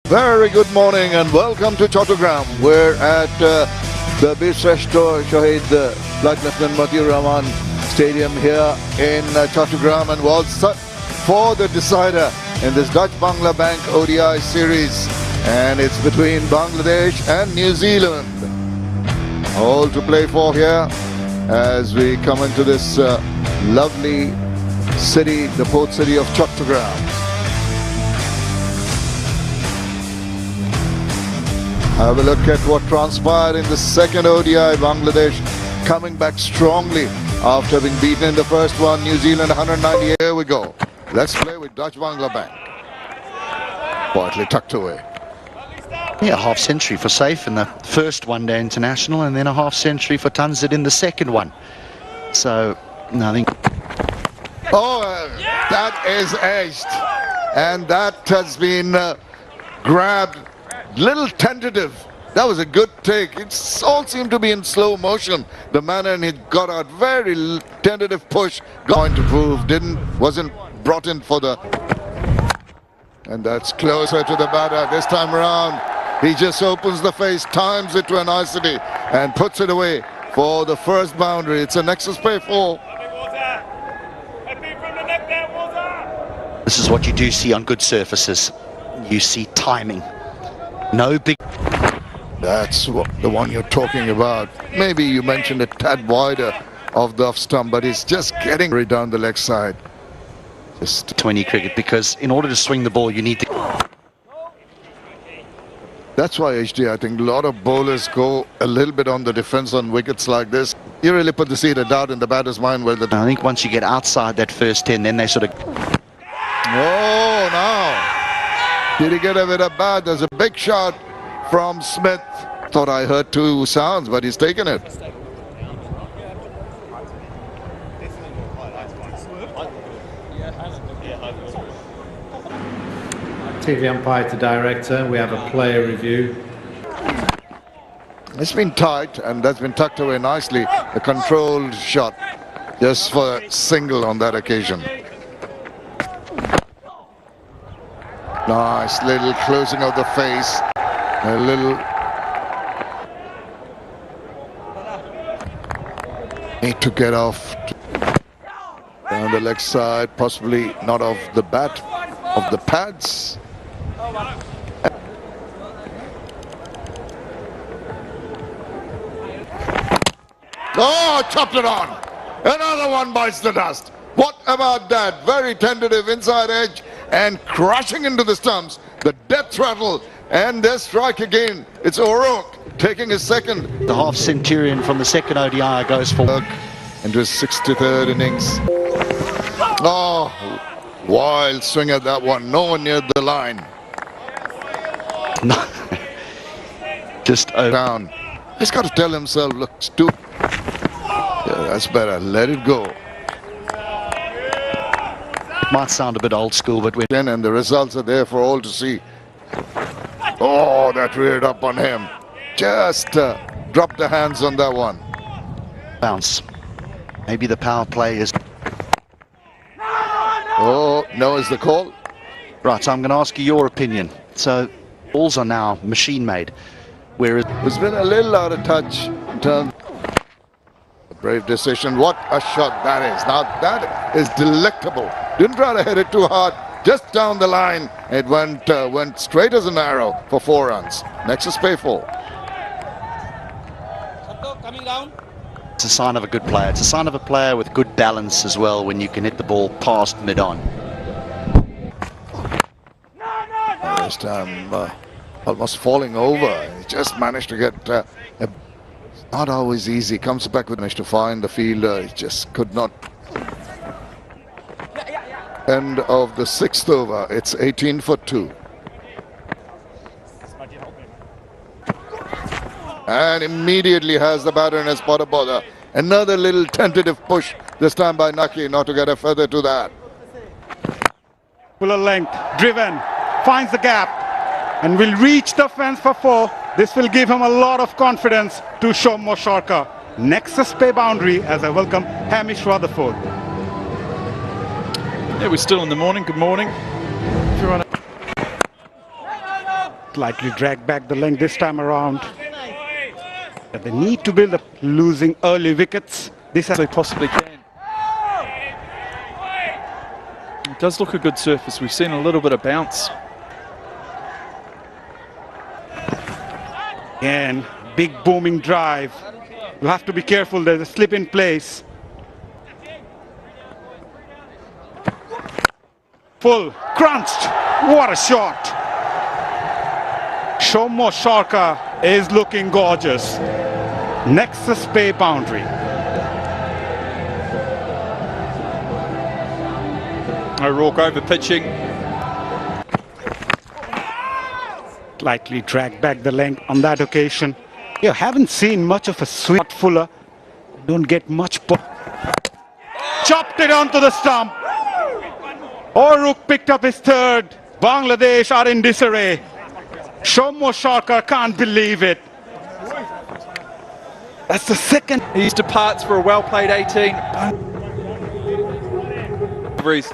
Very good morning and welcome to Chattogram. We're at the Bishreshto Shahid Flight Lieutenant Matir Rahman Stadium here in Chattogram, and was set for the decider in this Dutch-Bangla Bank ODI series, and it's between Bangladesh and New Zealand. All to play for here as we come into this lovely city, the port city of Chattogram. Have a look at what transpired in the second ODI. Bangladesh coming back strongly after being beaten in the first one. New Zealand 190. Here we go. Let's play with Dutch-Bangla Bank. Quietly tucked away. Yeah, half century for Saif in the first one-day international, and then a half century for Tanzid in the second one. So, I think... Oh, that is edged. And that has been grabbed. Little tentative. That was a good take. It all seemed to be in slow motion. The manner he got out, very tentative push. Going to prove, wasn't brought in for the... And that's closer to the batter. This time around, he just opens the face, times it to a nicety, and puts it away for the first boundary. It's a Nexus Pay 4. This is what you do see on good surfaces. You see timing. No big... That's the one you're talking about. Maybe you mentioned a tad wider of the off stump, but it's just getting right down the leg side. Just 20 cricket, because in order to swing the ball, you need to... That's why, HD, I think a lot of bowlers go a little bit on the defense on wickets like this. You really put the seed of doubt in the batter's mind whether... I think once you get outside that first 10, then they sort of... Oh, now! Did he get a bit of bad? There's a big shot from Smith. Thought I heard two sounds, but he's taken it. TV umpire to director, we have a player review. It's been tight and that's been tucked away nicely. A controlled shot just for a single on that occasion. Nice little closing of the face. A little... Need to get off down the leg side, possibly not off the bat, of the pads. Oh, chopped it on. Another one bites the dust. What about that? Very tentative inside edge and crashing into the stumps. The death rattle, and their strike again. It's O'Rourke taking his second. The half centurion from the second ODI goes for... Into his 63rd innings. Oh, wild swing at that one. No one near the line. No. Just over. Down. He's got to tell himself, look, stupid. Yeah, that's better. Let it go. Might sound a bit old school, but and the results are there for all to see. Oh, that reared up on him. Just dropped the hands on that one. Bounce. Maybe the power play is... Oh, no is the call. Right, so I'm going to ask you your opinion. So, balls are now machine-made, whereas... It's been a little out of touch in terms... Brave decision. What a shot that is. Now that is delectable. Didn't try to hit it too hard. Just down the line. It went straight as an arrow for 4 runs. Nexus Pay 4. Coming down. It's a sign of a good player. It's a sign of a player with good balance as well when you can hit the ball past mid-on. This time almost falling over. He just managed to get... not always easy. Comes back with managed to find the fielder. He just could not. End of the 6th over. It's 18 for 2. And immediately has the batter in his spot of bother. Another little tentative push, this time by Naki, not to get a feather to that. Fuller length, driven, finds the gap, and will reach the fence for 4. This will give him a lot of confidence to show more Sharka. Nexus Pay boundary as I welcome Hamish Rutherford. Yeah, we're still in the morning. Good morning. Likely drag back the length this time around. They need to build up, losing early wickets. This They possibly can. It does look a good surface. We've seen a little bit of bounce. Again, big booming drive. You'll have to be careful, there's a slip in place. Full, crunched, what a shot. Shomo Sharka is looking gorgeous. Nexus Bay boundary. O'Rourke over pitching. Likely drag back the length on that occasion. You haven't seen much of a sweet Fuller. Don't get much. Chopped it onto the stump. O'Rourke picked up his third. Bangladesh are in disarray. Shomo Sharka can't believe it. That's the second. He departs for a well-played 18. Deliveries.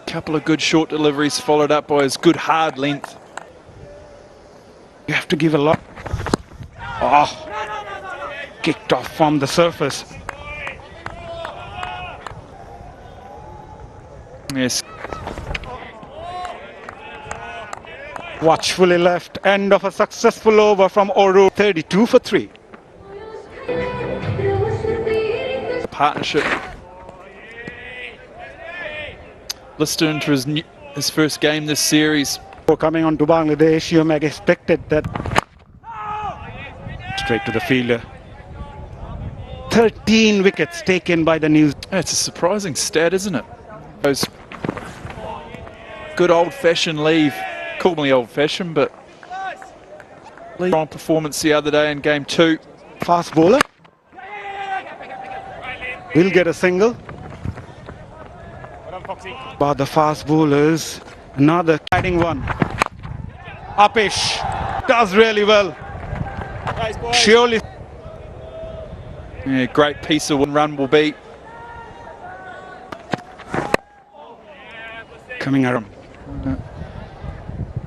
Couple of good short deliveries followed up by his good hard length. You have to give a lot. Oh, kicked off from the surface. Yes. Watchfully left. End of a successful over from O'Rourke. 32 for 3. Partnership. Lister into his first game this series. Coming on to Bangladesh, you may have expected that. Straight to the fielder. 13 wickets taken by the New Zealand. It's a surprising stat, isn't it? Those good old-fashioned leave. Call me old-fashioned, but strong performance the other day in game 2. Fast bowler. Will get a single. But the fast bowlers, another exciting one. Upish does really well. Surely. Yeah, great piece of one run will be. Coming around.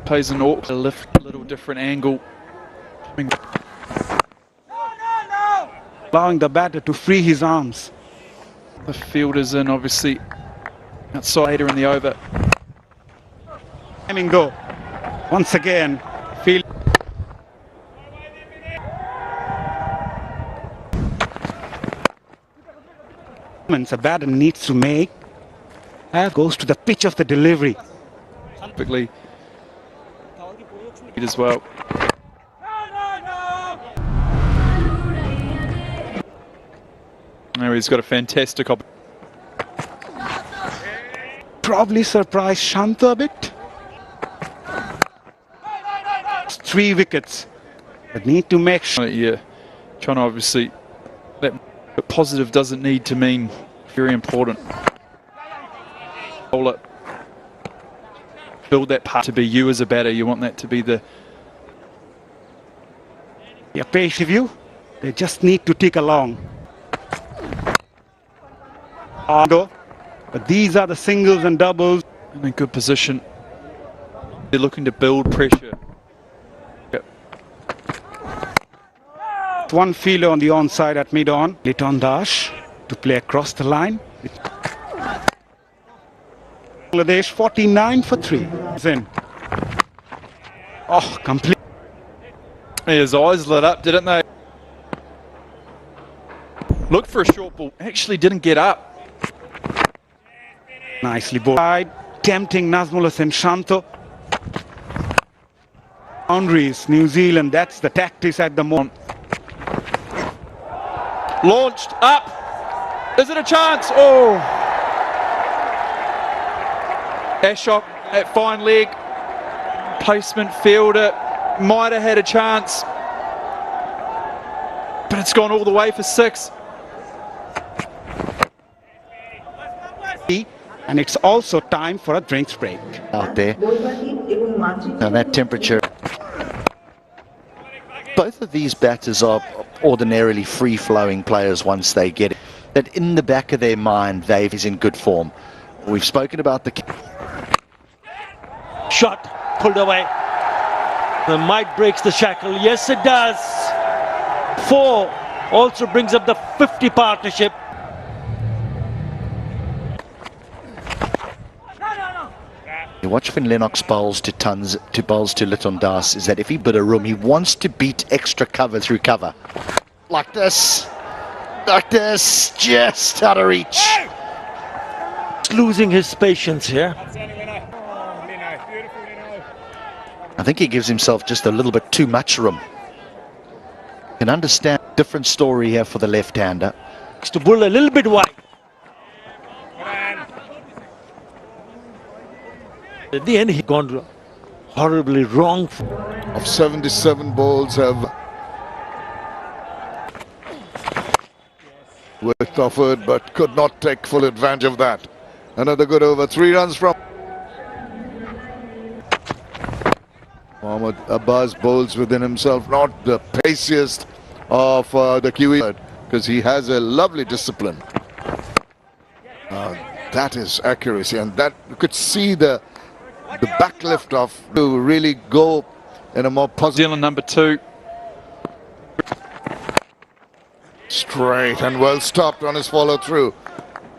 Plays an awkward lift, a little different angle. Allowing the batter to free his arms. The fielder's in, obviously, outside later in the over. Timing go. Once again, field. A batter needs to make. Goes to the pitch of the delivery. Typically, as well. Now he's got a fantastic Probably surprised Shanta a bit. 3 wickets. But need to make sure. Yeah, trying to obviously, that but positive doesn't need to mean very important. Hold it. Build that part to be you as a batter. You want that to be the. Yeah, pace view. They just need to tick along. But these are the singles and doubles. In a good position. They're looking to build pressure. Yep. One fielder on the onside at mid-on. Liton Dash to play across the line. Bangladesh 49 for 3. In. Oh, complete. His eyes lit up, didn't they? Looked for a short ball. Actually didn't get up. Nicely bowled. Tempting Nazmul Hossain Shanto. Boundaries, New Zealand. That's the tactics at the moment. Launched up. Is it a chance? Oh. Ashok at fine leg. Placement fielder. Might have had a chance. But it's gone all the way for 6. And it's also time for a drinks break. Out there. And that temperature. Both of these batters are ordinarily free-flowing players once they get it. That in the back of their mind, Dave is in good form. We've spoken about the Shot pulled away. The might breaks the shackle. Yes, it does. 4 also brings up the 50 partnership. You watch when Lennox bowls to Liton Das, is that if he bit a room, he wants to beat extra cover through cover. Like this, just out of reach. He's losing his patience here. I think he gives himself just a little bit too much room. You can understand different story here for the left-hander. To bull a little bit wide. At the end, he gone horribly wrong. Of 77 balls have worked offered, but could not take full advantage of that. Another good over, 3 runs from Mohammad Abbas. Bowls within himself, not the paciest of the Kiwi, because he has a lovely discipline. That is accuracy, and that you could see the backlift of to really go in a more positive. Zealand number 2. Straight and well stopped on his follow through.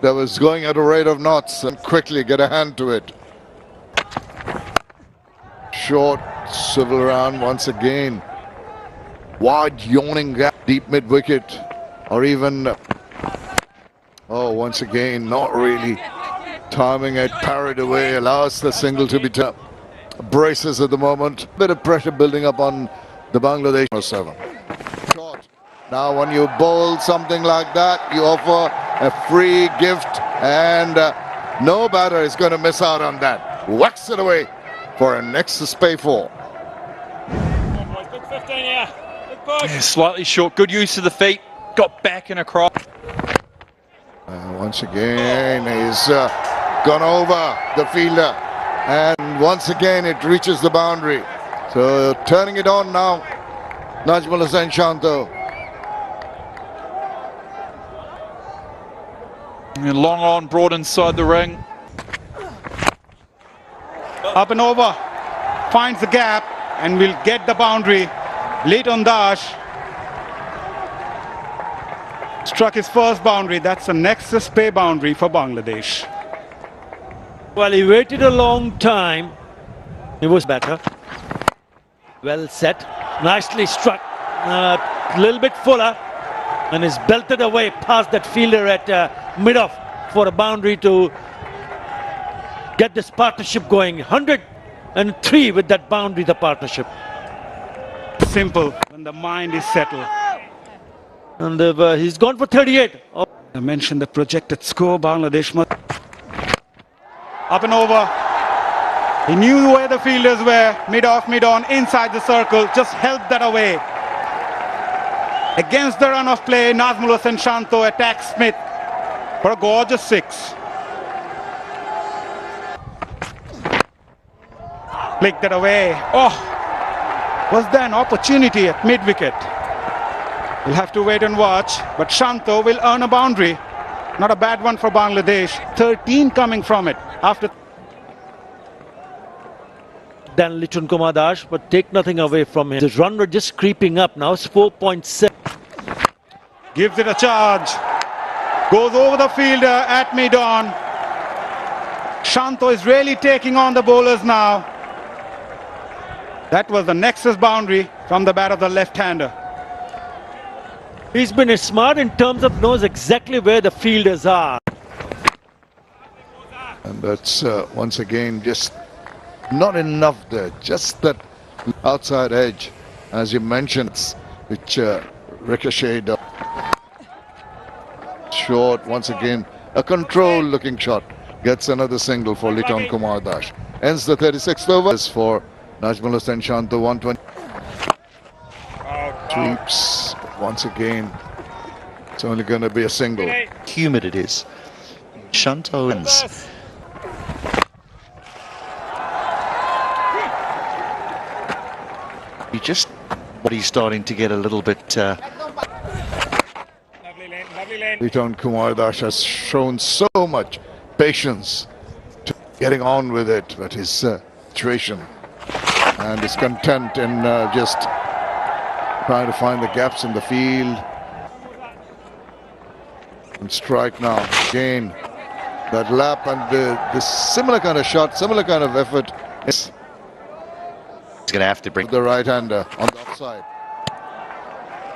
That was going at a rate of knots, and quickly get a hand to it. Short swivel around once again. Wide yawning gap, deep mid wicket, or even once again not really timing it, parried away, allows the single to be tapped. Braces at the moment, bit of pressure building up on the Bangladesh 7. Short. Now when you bowl something like that, you offer a free gift, and no batter is going to miss out on that. Whacks it away for a Nexus pay 4. Yeah, slightly short, good use of the feet, got back and across. Once again, he's gone over the fielder, and once again it reaches the boundary. So turning it on now, Najmul Hussain Shanto. And long on, broad inside the ring. Up and over, finds the gap and will get the boundary. Liton Das struck his first boundary. That's a Nexus pay boundary for Bangladesh. Well, he waited a long time. He was better. Well set. Nicely struck. A little bit fuller. And is belted away past that fielder at mid-off for a boundary to get this partnership going. 103 with that boundary, the partnership. Simple when the mind is settled. And he's gone for 38. I mentioned the projected score. Bangladesh must up and over. He knew where the fielders were. Mid-off, mid-on, inside the circle. Just helped that away. Against the run of play, Nazmul Hussain Shanto attacks Smith for a gorgeous 6. Flick that away. Oh, was there an opportunity at mid-wicket? We'll have to wait and watch, but Shanto will earn a boundary. Not a bad one for Bangladesh. 13 coming from it after. Than Liton Kumar Das, but take nothing away from him. His run rate just creeping up now. It's 4.7. Gives it a charge. Goes over the fielder at mid-on. Shanto is really taking on the bowlers now. That was the Nexus boundary from the bat of the left-hander. He's been smart in terms of knows exactly where the fielders are. And that's once again just not enough there. Just that outside edge, as you mentioned, which ricocheted up. Short once again, a controlled looking shot. Gets another single for Liton Kumar Das. Ends the 36th over for Najmul Hussain Shanto. 120. Sweeps once again. It's only going to be a single. Humid it is. Shanto wins. He's starting to get a little bit. Liton Kumar Das has shown so much patience to getting on with it, but his situation and is content in just trying to find the gaps in the field. And strike now, again, that lap and the similar kind of shot, similar kind of effort. He's going to have to bring the right-hander on the offside.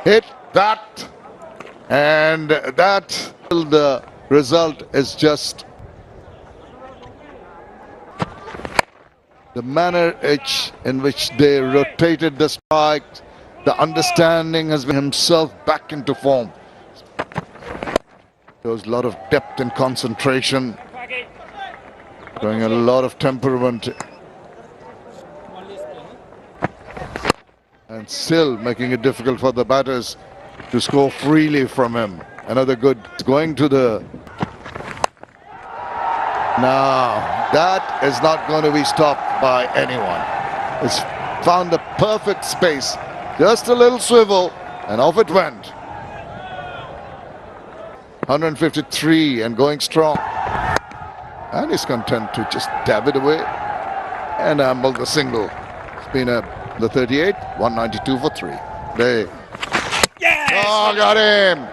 Hit that, and that, the result is just the manner in which they rotated the strike. The understanding has been himself back into form. Shows a lot of depth and concentration, showing a lot of temperament, and still making it difficult for the batters to score freely from him. Another good going to the... Now, that is not going to be stopped by anyone. It's found the perfect space. Just a little swivel, and off it went. 153 and going strong. And he's content to just dab it away and amble the single. It's been the 38, 192 for 3. There. Yes! Oh, got him!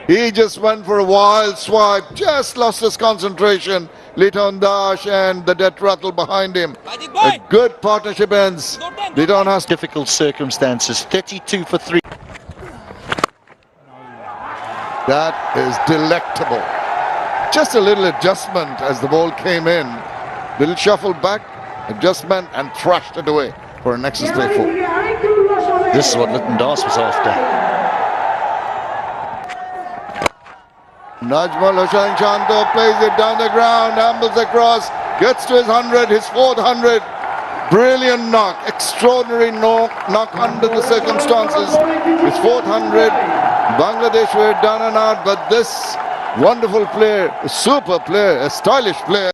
He just went for a wild swipe, just lost his concentration. Liton Dash and the death rattle behind him. A good partnership ends. Liton has difficult circumstances. 32 for 3. That is delectable. Just a little adjustment as the ball came in. Little shuffle back, adjustment, and thrashed it away for a nexus play 4. This is what Liton Das was after. Najmal Hossain Shanto plays it down the ground, ambles across, gets to his 100, his 4th 100. Brilliant knock, extraordinary knock under the circumstances. His 4th 100. Bangladesh were done and out, but this wonderful player, a super player, a stylish player.